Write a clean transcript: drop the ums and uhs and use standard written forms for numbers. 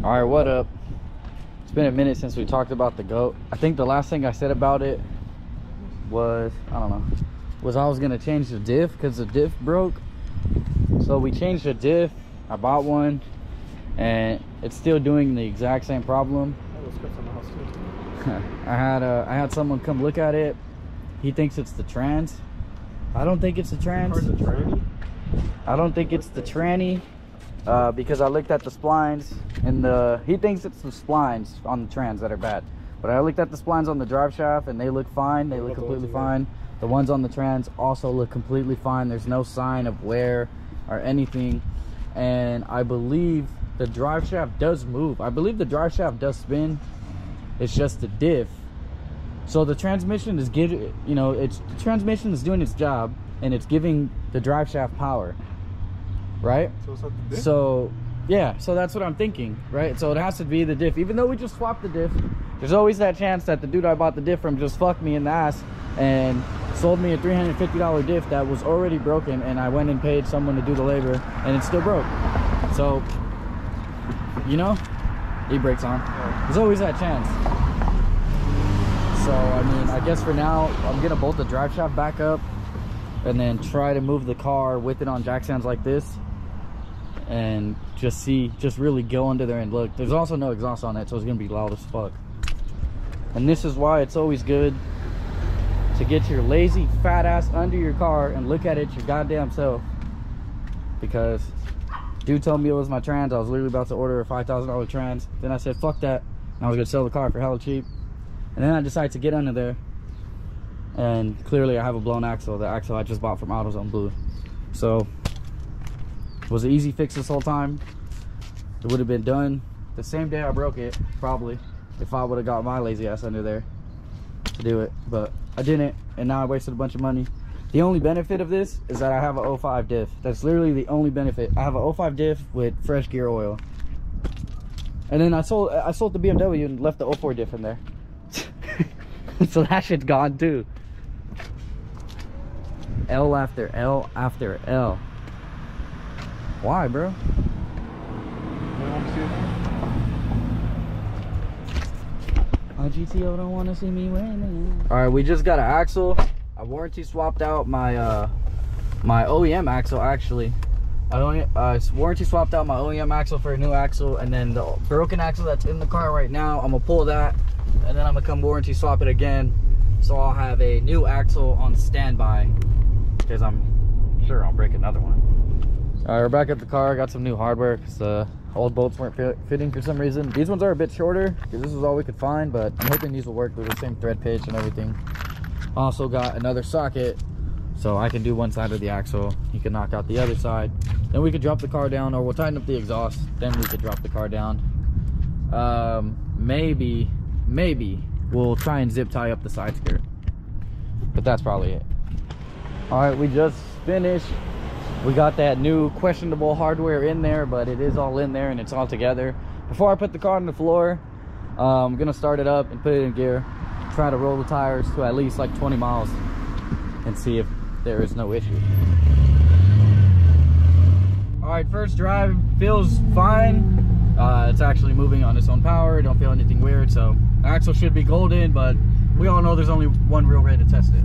All right, what up? It's been a minute since we talked about the goat. I think the last thing I said about it was, I don't know, was I was gonna change the diff because the diff broke. So we changed the diff. I bought one and it's still doing the exact same problem. I had someone come look at it. He thinks it's the trans. I don't think it's the trans. I don't think it's the tranny. Because I looked at the splines and he thinks it's the splines on the trans that are bad, but I looked at the splines on the drive shaft and they look fine. They look completely fine. The ones on the trans also look completely fine. There's no sign of wear or anything, and I believe the drive shaft does move. I believe the drive shaft does spin. It's just the diff. So the transmission is giving, you know, the transmission is doing its job and it's giving the drive shaft power. Right? So yeah, so that's what I'm thinking, right? So it has to be the diff. Even though we just swapped the diff, there's always that chance that the dude I bought the diff from just fucked me in the ass and sold me a $350 diff that was already broken, and I went and paid someone to do the labor and it still broke. So, you know, e-brakes on. There's always that chance. So I mean, I guess for now I'm gonna bolt the drive shaft back up and then try to move the car with it on jack stands like this and just really go under there and look. There's also no exhaust on it, so it's gonna be loud as fuck. And this is why it's always good to get your lazy fat ass under your car and look at it your goddamn self. Because dude told me it was my trans. I was literally about to order a $5,000 trans. Then I said fuck that, and I was gonna sell the car for hella cheap. And then I decided to get under there, and clearly I have a blown axle. The axle I just bought from AutoZone Blue. So it was an easy fix this whole time. It would have been done the same day I broke it, probably, if I would have got my lazy ass under there to do it. But I didn't, and now I wasted a bunch of money. The only benefit of this is that I have a 05 diff. That's literally the only benefit. I have a 05 diff with fresh gear oil. And then I sold the BMW and left the 04 diff in there. So that shit's gone too. L after L after L. Why, bro? My GTO don't want to see me winning. All right, we just got an axle. I warranty swapped out my my OEM axle. Actually, I warranty swapped out my OEM axle for a new axle, and then the broken axle that's in the car right now, I'm gonna pull that, and then I'm gonna come warranty swap it again, so I'll have a new axle on standby, because I'm sure I'll break another one. All right, we're back at the car. I got some new hardware because the old bolts weren't fitting for some reason. These ones are a bit shorter because this is all we could find, but I'm hoping these will work with the same thread pitch and everything. Also got another socket, so I can do one side of the axle. He can knock out the other side. Then we could drop the car down, or we'll tighten up the exhaust. Then we could drop the car down. Maybe we'll try and zip tie up the side skirt, but that's probably it. All right, we just finished. We got that new questionable hardware in there, but it is all in there and it's all together. Before I put the car on the floor, I'm gonna start it up and put it in gear, try to roll the tires to at least like 20 miles and see if there is no issue. All right, first drive feels fine. It's actually moving on its own power. Don't feel anything weird, so the axle should be golden, but we all know there's only one real way to test it.